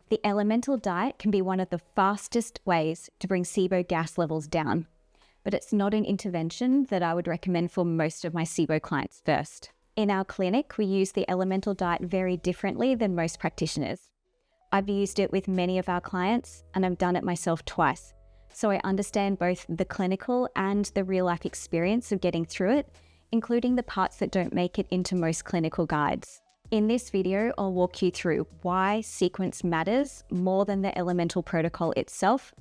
The elemental diet can be one of the fastest ways to bring SIBO gas levels down, but it's not an intervention that I would recommend for most of my SIBO clients first. In our clinic, we use the elemental diet very differently than most practitioners. I've used it with many of our clients, and I've done it myself twice, so I understand both the clinical and the real-life experience of getting through it, including the parts that don't make it into most clinical guides. In this video, I'll walk you through why sequence matters more than the elemental protocol itself,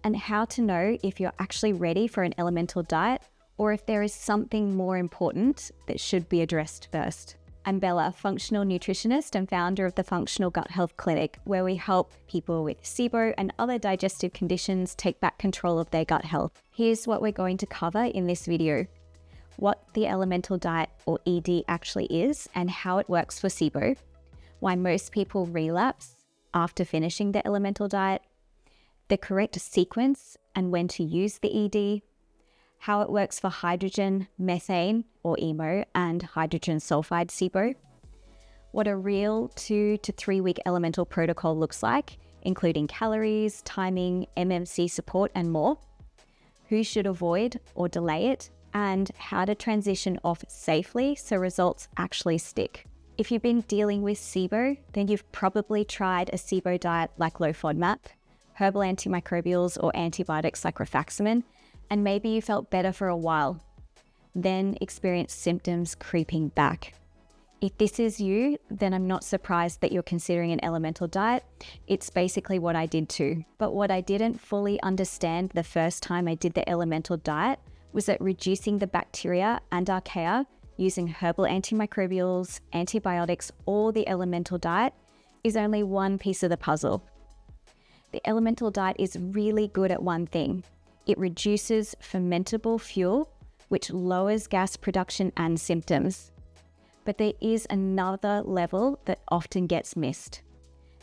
and how to know if you're actually ready for an elemental diet or if there is something more important that should be addressed first. I'm Bella, functional nutritionist and founder of the Functional Gut Health Clinic, where we help people with SIBO and other digestive conditions take back control of their gut health. Here's what we're going to cover in this video: what the elemental diet or ED actually is and how it works for SIBO, why most people relapse after finishing the elemental diet, the correct sequence and when to use the ED, how it works for hydrogen, methane or EMO and hydrogen sulfide SIBO, what a real 2 to 3 week elemental protocol looks like, including calories, timing, MMC support and more, who should avoid or delay it, and how to transition off safely so results actually stick. If you've been dealing with SIBO, then you've probably tried a SIBO diet like low FODMAP, herbal antimicrobials or antibiotics like rifaximin, and maybe you felt better for a while, then experienced symptoms creeping back. If this is you, then I'm not surprised that you're considering an elemental diet. It's basically what I did too. But what I didn't fully understand the first time I did the elemental diet was that reducing the bacteria and archaea using herbal antimicrobials, antibiotics, or the elemental diet is only one piece of the puzzle. The elemental diet is really good at one thing. It reduces fermentable fuel, which lowers gas production and symptoms. But there is another level that often gets missed.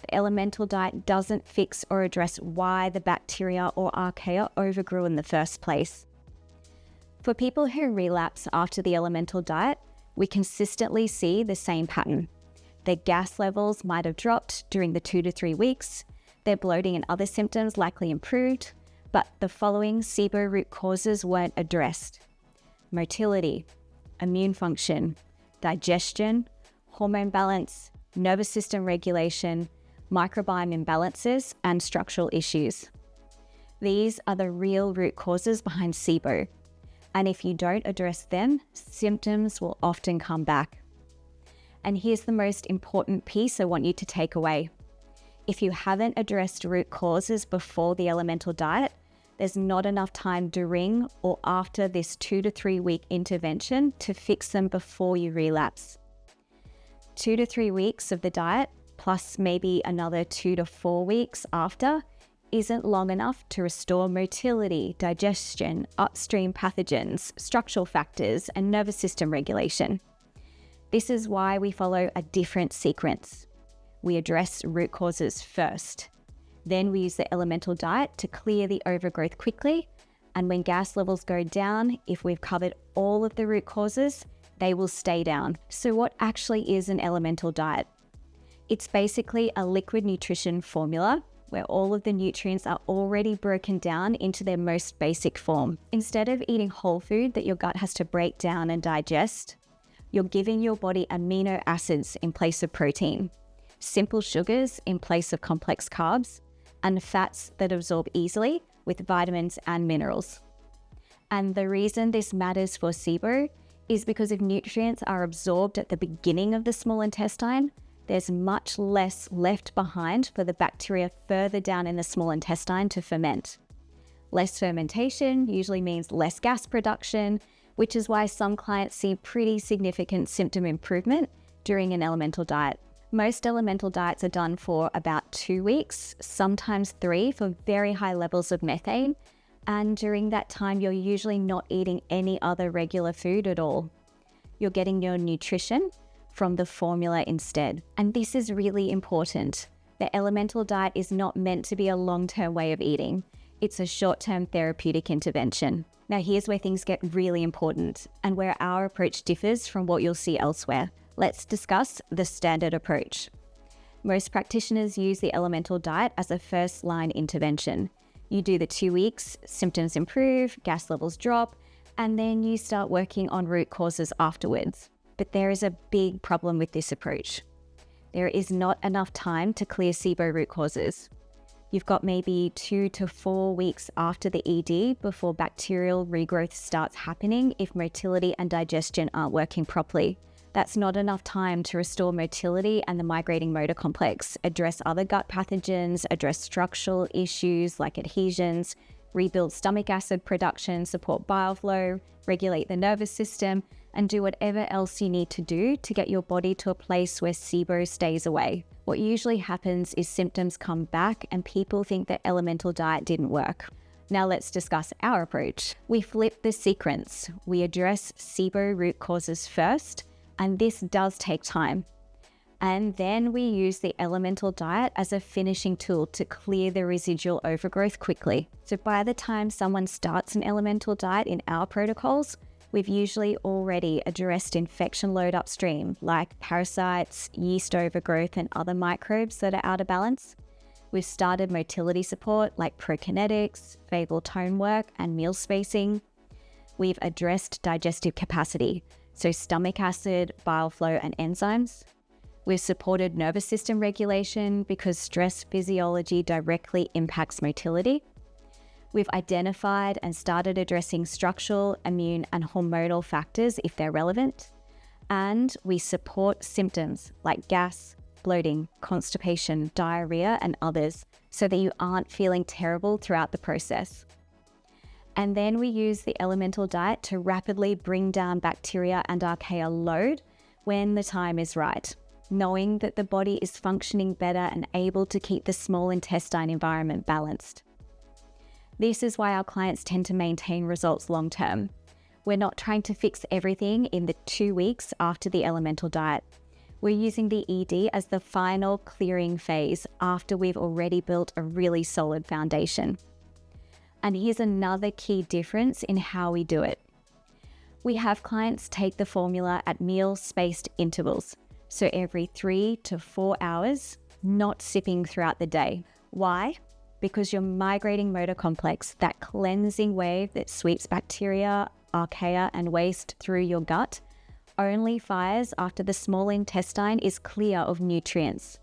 The elemental diet doesn't fix or address why the bacteria or archaea overgrew in the first place. For people who relapse after the elemental diet, we consistently see the same pattern. Their gas levels might have dropped during the 2 to 3 weeks, their bloating and other symptoms likely improved, but the following SIBO root causes weren't addressed: motility, immune function, digestion, hormone balance, nervous system regulation, microbiome imbalances, and structural issues. These are the real root causes behind SIBO. And if you don't address them, symptoms will often come back. And here's the most important piece I want you to take away. If you haven't addressed root causes before the elemental diet, there's not enough time during or after this 2 to 3 week intervention to fix them before you relapse. 2 to 3 weeks of the diet, plus maybe another 2 to 4 weeks after, isn't long enough to restore motility, digestion, upstream pathogens, structural factors, and nervous system regulation. This is why we follow a different sequence. We address root causes first. Then we use the elemental diet to clear the overgrowth quickly, and when gas levels go down, if we've covered all of the root causes, they will stay down. So what actually is an elemental diet? It's basically a liquid nutrition formula where all of the nutrients are already broken down into their most basic form. Instead of eating whole food that your gut has to break down and digest, you're giving your body amino acids in place of protein, simple sugars in place of complex carbs, and fats that absorb easily with vitamins and minerals. And the reason this matters for SIBO is because if nutrients are absorbed at the beginning of the small intestine, there's much less left behind for the bacteria further down in the small intestine to ferment. Less fermentation usually means less gas production, which is why some clients see pretty significant symptom improvement during an elemental diet. Most elemental diets are done for about 2 weeks, sometimes 3 for very high levels of methane, and during that time you're usually not eating any other regular food at all. You're getting your nutrition from the formula instead. And this is really important. The elemental diet is not meant to be a long-term way of eating. It's a short-term therapeutic intervention. Now here's where things get really important and where our approach differs from what you'll see elsewhere. Let's discuss the standard approach. Most practitioners use the elemental diet as a first-line intervention. You do the 2 weeks, symptoms improve, gas levels drop, and then you start working on root causes afterwards. But there is a big problem with this approach. There is not enough time to clear SIBO root causes. You've got maybe 2 to 4 weeks after the ED before bacterial regrowth starts happening if motility and digestion aren't working properly. That's not enough time to restore motility and the migrating motor complex, address other gut pathogens, address structural issues like adhesions, rebuild stomach acid production, support bile flow, regulate the nervous system, and do whatever else you need to do to get your body to a place where SIBO stays away. What usually happens is symptoms come back and people think that elemental diet didn't work. Now let's discuss our approach. We flip the sequence. We address SIBO root causes first, and this does take time. And then we use the elemental diet as a finishing tool to clear the residual overgrowth quickly. So by the time someone starts an elemental diet in our protocols, we've usually already addressed infection load upstream, like parasites, yeast overgrowth, and other microbes that are out of balance. We've started motility support like prokinetics, vagal tone work, and meal spacing. We've addressed digestive capacity, so stomach acid, bile flow, and enzymes. We've supported nervous system regulation because stress physiology directly impacts motility. We've identified and started addressing structural, immune, and hormonal factors if they're relevant. And we support symptoms like gas, bloating, constipation, diarrhea, and others so that you aren't feeling terrible throughout the process. And then we use the elemental diet to rapidly bring down bacteria and archaea load when the time is right, knowing that the body is functioning better and able to keep the small intestine environment balanced. This is why our clients tend to maintain results long term. We're not trying to fix everything in the 2 weeks after the elemental diet. We're using the ED as the final clearing phase after we've already built a really solid foundation. And here's another key difference in how we do it. We have clients take the formula at meal-spaced intervals, so every 3 to 4 hours, not sipping throughout the day. Why? Because your migrating motor complex, that cleansing wave that sweeps bacteria, archaea, and waste through your gut, only fires after the small intestine is clear of nutrients.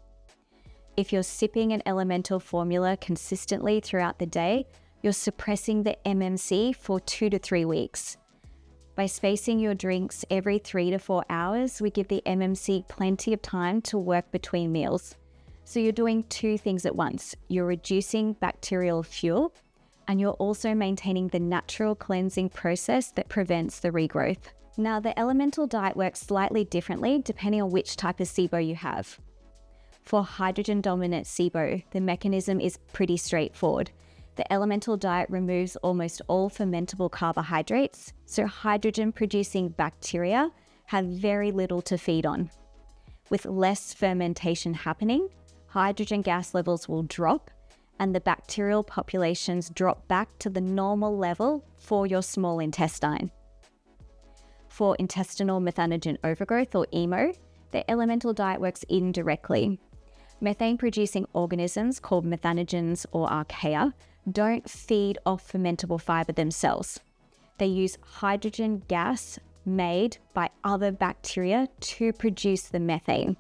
If you're sipping an elemental formula consistently throughout the day, you're suppressing the MMC for 2 to 3 weeks. By spacing your drinks every 3 to 4 hours, we give the MMC plenty of time to work between meals. So you're doing 2 things at once. You're reducing bacterial fuel, and you're also maintaining the natural cleansing process that prevents the regrowth. Now, the elemental diet works slightly differently depending on which type of SIBO you have. For hydrogen-dominant SIBO, the mechanism is pretty straightforward. The elemental diet removes almost all fermentable carbohydrates, so hydrogen-producing bacteria have very little to feed on. With less fermentation happening, hydrogen gas levels will drop, and the bacterial populations drop back to the normal level for your small intestine. For intestinal methanogen overgrowth, or EMO, the elemental diet works indirectly. Methane-producing organisms called methanogens or archaea don't feed off fermentable fiber themselves. They use hydrogen gas made by other bacteria to produce the methane.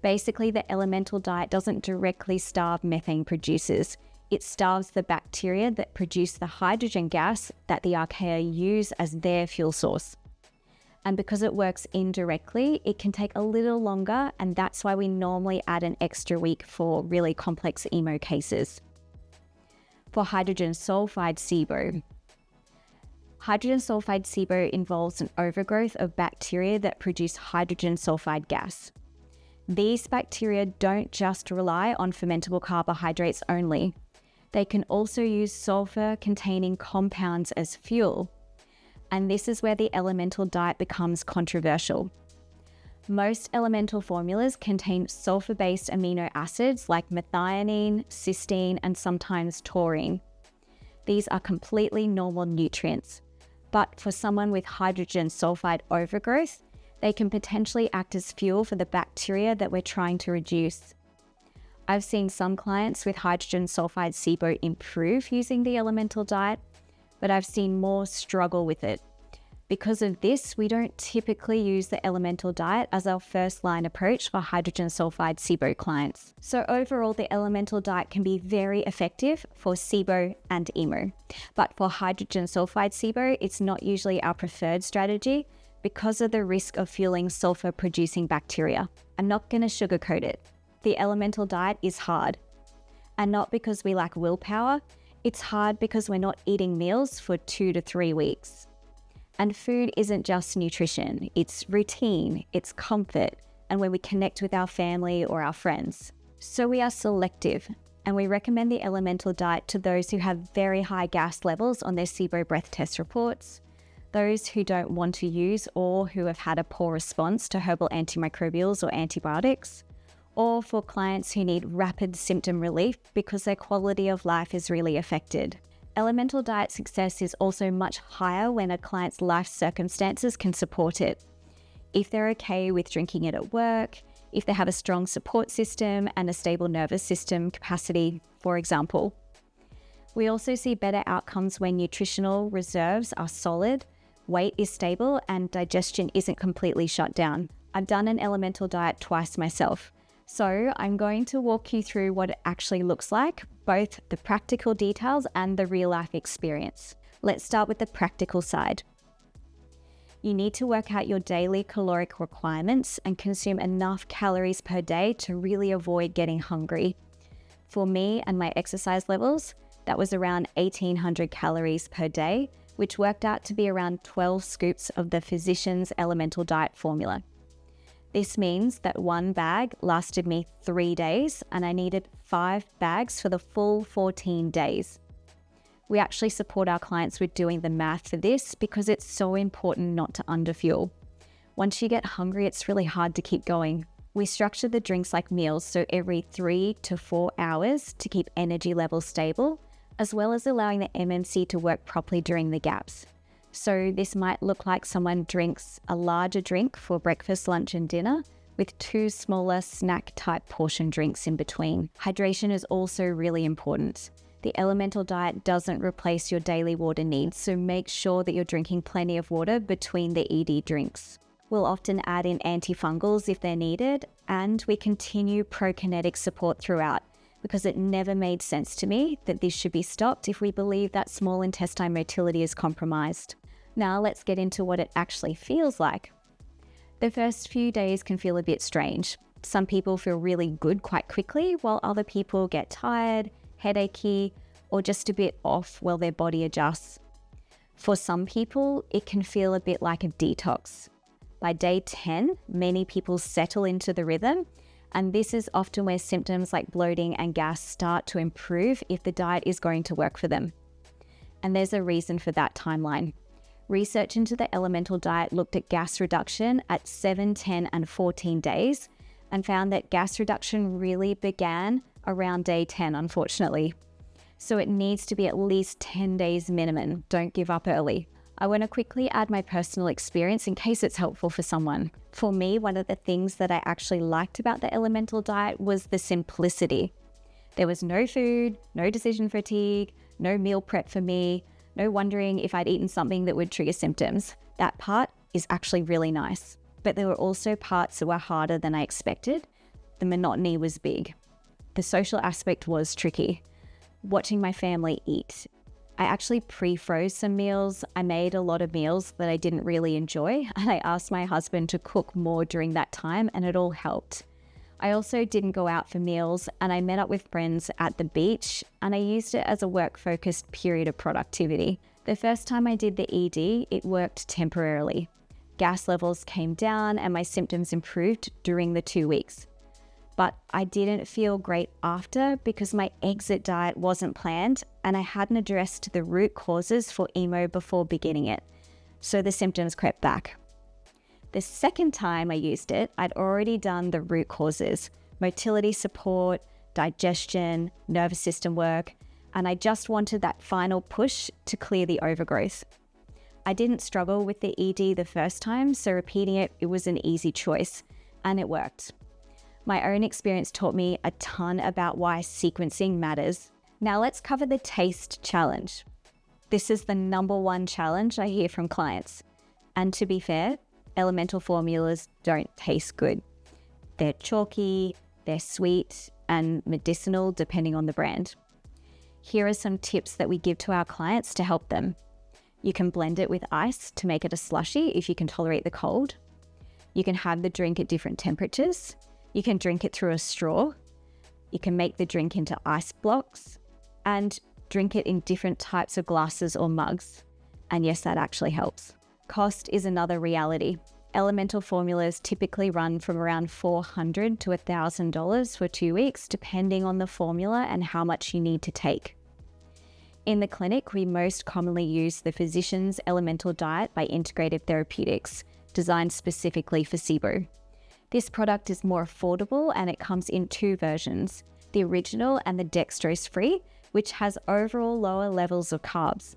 Basically, the elemental diet doesn't directly starve methane producers. It starves the bacteria that produce the hydrogen gas that the archaea use as their fuel source. And because it works indirectly, it can take a little longer, and that's why we normally add an extra week for really complex EMO cases. For hydrogen sulfide SIBO. Hydrogen sulfide SIBO involves an overgrowth of bacteria that produce hydrogen sulfide gas. These bacteria don't just rely on fermentable carbohydrates only. They can also use sulfur-containing compounds as fuel. And this is where the elemental diet becomes controversial. Most elemental formulas contain sulfur-based amino acids like methionine, cysteine, and sometimes taurine. These are completely normal nutrients. But for someone with hydrogen sulfide overgrowth, They can potentially act as fuel for the bacteria that we're trying to reduce. I've seen some clients with hydrogen sulfide SIBO improve using the elemental diet, but I've seen more struggle with it. Because of this, we don't typically use the elemental diet as our first line approach for hydrogen sulfide SIBO clients. So overall, the elemental diet can be very effective for SIBO and EMO. But for hydrogen sulfide SIBO, it's not usually our preferred strategy because of the risk of fueling sulfur-producing bacteria. I'm not going to sugarcoat it. The elemental diet is hard. And not because we lack willpower, it's hard because we're not eating meals for 2 to 3 weeks. And food isn't just nutrition, it's routine, it's comfort, and when we connect with our family or our friends. So we are selective, and we recommend the elemental diet to those who have very high gas levels on their SIBO breath test reports, those who don't want to use or who have had a poor response to herbal antimicrobials or antibiotics, or for clients who need rapid symptom relief because their quality of life is really affected. Elemental diet success is also much higher when a client's life circumstances can support it. If they're okay with drinking it at work, if they have a strong support system and a stable nervous system capacity, for example. We also see better outcomes when nutritional reserves are solid, weight is stable, and digestion isn't completely shut down. I've done an elemental diet twice myself. So I'm going to walk you through what it actually looks like, both the practical details and the real life experience. Let's start with the practical side. You need to work out your daily caloric requirements and consume enough calories per day to really avoid getting hungry. For me and my exercise levels, that was around 1,800 calories per day, which worked out to be around 12 scoops of the physician's elemental diet formula. This means that one bag lasted me 3 days and I needed 5 bags for the full 14 days. We actually support our clients with doing the math for this because it's so important not to underfuel. Once you get hungry, it's really hard to keep going. We structure the drinks like meals, so every 3 to 4 hours to keep energy levels stable, as well as allowing the MMC to work properly during the gaps. So this might look like someone drinks a larger drink for breakfast, lunch, and dinner with 2 smaller snack-type portion drinks in between. Hydration is also really important. The elemental diet doesn't replace your daily water needs, so make sure that you're drinking plenty of water between the ED drinks. We'll often add in antifungals if they're needed, and we continue prokinetic support throughout, because it never made sense to me that this should be stopped if we believe that small intestine motility is compromised. Now let's get into what it actually feels like. The first few days can feel a bit strange. Some people feel really good quite quickly, while other people get tired, headachy, or just a bit off while their body adjusts. For some people, it can feel a bit like a detox. By day 10, many people settle into the rhythm, and this is often where symptoms like bloating and gas start to improve if the diet is going to work for them. And there's a reason for that timeline. Research into the elemental diet looked at gas reduction at 7, 10, and 14 days and found that gas reduction really began around day 10, unfortunately. So it needs to be at least 10 days minimum. Don't give up early. I want to quickly add my personal experience in case it's helpful for someone. For me, one of the things that I actually liked about the elemental diet was the simplicity. There was no food, no decision fatigue, no meal prep for me, no wondering if I'd eaten something that would trigger symptoms. That part is actually really nice. But there were also parts that were harder than I expected. The monotony was big. The social aspect was tricky. Watching my family eat. I actually pre-froze some meals. I made a lot of meals that I didn't really enjoy, and I asked my husband to cook more during that time, and it all helped. I also didn't go out for meals, and I met up with friends at the beach, and I used it as a work-focused period of productivity. The first time I did the ED, it worked temporarily. Gas levels came down and my symptoms improved during the 2 weeks. But I didn't feel great after because my exit diet wasn't planned and I hadn't addressed the root causes for emo before beginning it. So the symptoms crept back. The second time I used it, I'd already done the root causes, motility support, digestion, nervous system work, and I just wanted that final push to clear the overgrowth. I didn't struggle with the ED the first time, so repeating it was an easy choice, and it worked. My own experience taught me a ton about why sequencing matters. Now let's cover the taste challenge. This is the number one challenge I hear from clients. And to be fair, elemental formulas don't taste good. They're chalky, they're sweet, and medicinal depending on the brand. Here are some tips that we give to our clients to help them. You can blend it with ice to make it a slushy if you can tolerate the cold. You can have the drink at different temperatures. You can drink it through a straw. You can make the drink into ice blocks and drink it in different types of glasses or mugs. And yes, that actually helps. Cost is another reality. Elemental formulas typically run from around $400 to $1,000 for 2 weeks, depending on the formula and how much you need to take. In the clinic, we most commonly use the Physician's Elemental Diet by Integrative Therapeutics, designed specifically for SIBO. This product is more affordable and it comes in 2 versions, the original and the dextrose-free, which has overall lower levels of carbs.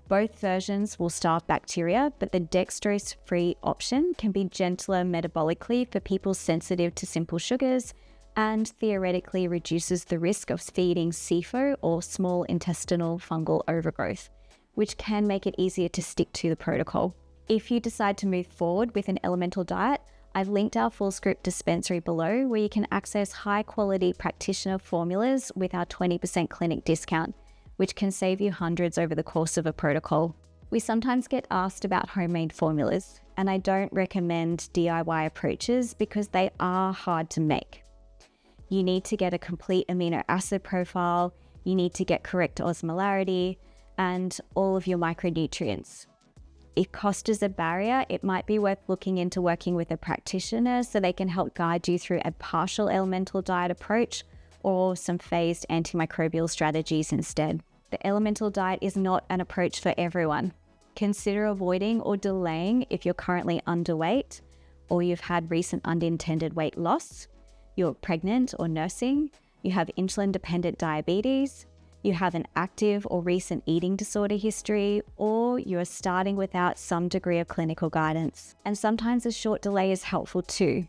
Both versions will starve bacteria, but the dextrose-free option can be gentler metabolically for people sensitive to simple sugars and theoretically reduces the risk of feeding SIFO or small intestinal fungal overgrowth, which can make it easier to stick to the protocol. If you decide to move forward with an elemental diet, I've linked our full script dispensary below where you can access high quality practitioner formulas with our 20% clinic discount, which can save you hundreds over the course of a protocol. We sometimes get asked about homemade formulas, and I don't recommend DIY approaches because they are hard to make. You need to get a complete amino acid profile, you need to get correct osmolarity, and all of your micronutrients. If cost is a barrier, it might be worth looking into working with a practitioner so they can help guide you through a partial elemental diet approach or some phased antimicrobial strategies instead. The elemental diet is not an approach for everyone. Consider avoiding or delaying if you're currently underweight or you've had recent unintended weight loss, you're pregnant or nursing, you have insulin-dependent diabetes, you have an active or recent eating disorder history, or you are starting without some degree of clinical guidance. And sometimes a short delay is helpful too.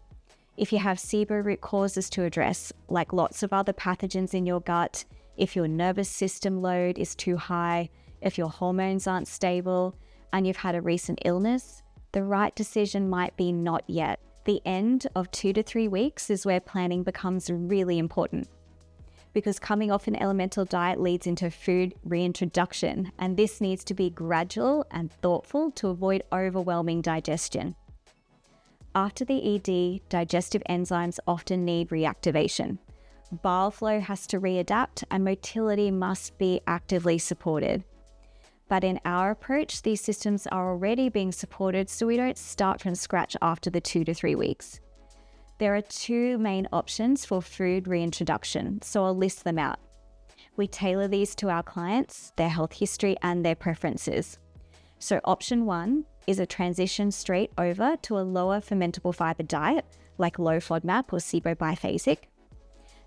If you have SIBO root causes to address, like lots of other pathogens in your gut, if your nervous system load is too high, if your hormones aren't stable, and you've had a recent illness, the right decision might be not yet. The end of 2 to 3 weeks is where planning becomes really important, because coming off an elemental diet leads into food reintroduction, and this needs to be gradual and thoughtful to avoid overwhelming digestion. After the ED, digestive enzymes often need reactivation. Bile flow has to readapt and motility must be actively supported. But in our approach, these systems are already being supported, so we don't start from scratch after the 2 to 3 weeks. There are 2 main options for food reintroduction, so I'll list them out. We tailor these to our clients, their health history, and their preferences. So option 1 is a transition straight over to a lower fermentable fiber diet, like low FODMAP or SIBO biphasic.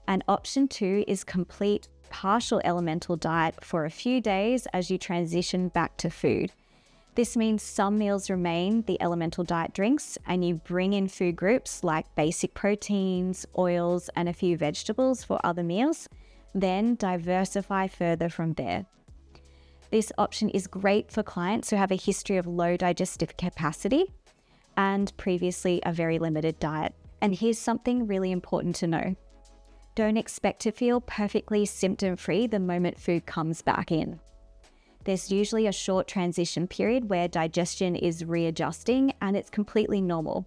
And option 2 is complete partial elemental diet for a few days as you transition back to food. This means some meals remain the elemental diet drinks and you bring in food groups like basic proteins, oils, and a few vegetables for other meals, then diversify further from there. This option is great for clients who have a history of low digestive capacity and previously a very limited diet. And here's something really important to know. Don't expect to feel perfectly symptom-free the moment food comes back in. There's usually a short transition period where digestion is readjusting and it's completely normal.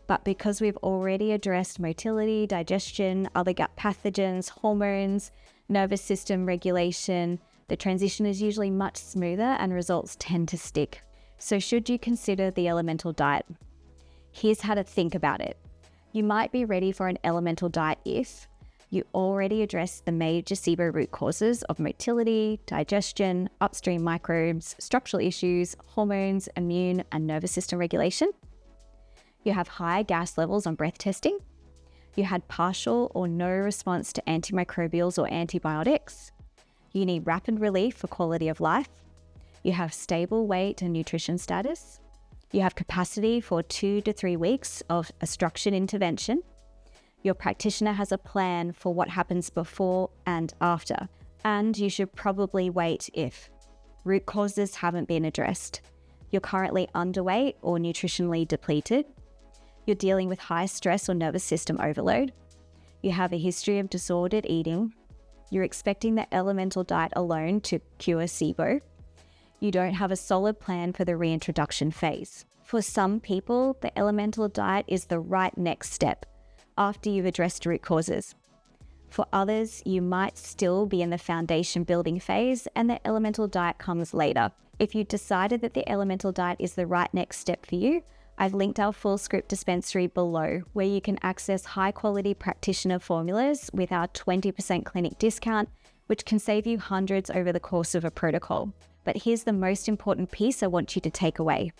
But because we've already addressed motility, digestion, other gut pathogens, hormones, nervous system regulation, the transition is usually much smoother and results tend to stick. So should you consider the elemental diet? Here's how to think about it. You might be ready for an elemental diet if you already addressed the major SIBO root causes of motility, digestion, upstream microbes, structural issues, hormones, immune and nervous system regulation. You have high gas levels on breath testing. You had partial or no response to antimicrobials or antibiotics. You need rapid relief for quality of life. You have stable weight and nutrition status. You have capacity for 2 to 3 weeks of a structured intervention. Your practitioner has a plan for what happens before and after. And you should probably wait if root causes haven't been addressed. You're currently underweight or nutritionally depleted. You're dealing with high stress or nervous system overload. You have a history of disordered eating. You're expecting the elemental diet alone to cure SIBO. You don't have a solid plan for the reintroduction phase. For some people, the elemental diet is the right next step after you've addressed root causes. For others, you might still be in the foundation building phase and the elemental diet comes later. If you decided that the elemental diet is the right next step for you, I've linked our full script dispensary below where you can access high quality practitioner formulas with our 20% clinic discount, which can save you hundreds over the course of a protocol. But here's the most important piece I want you to take away.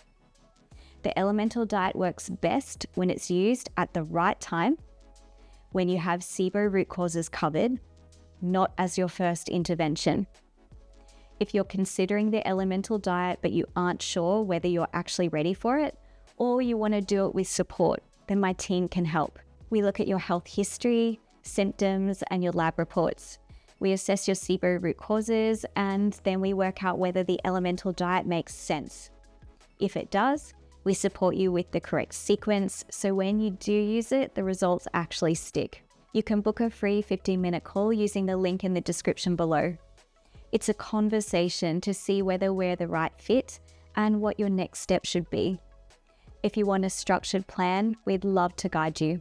The elemental diet works best when it's used at the right time, when you have SIBO root causes covered, not as your first intervention. If you're considering the elemental diet but you aren't sure whether you're actually ready for it, or you want to do it with support, then my team can help. We look at your health history, symptoms, and your lab reports. We assess your SIBO root causes, and then we work out whether the elemental diet makes sense. If it does, we support you with the correct sequence, so when you do use it, the results actually stick. You can book a free 15-minute call using the link in the description below. It's a conversation to see whether we're the right fit and what your next step should be. If you want a structured plan, we'd love to guide you.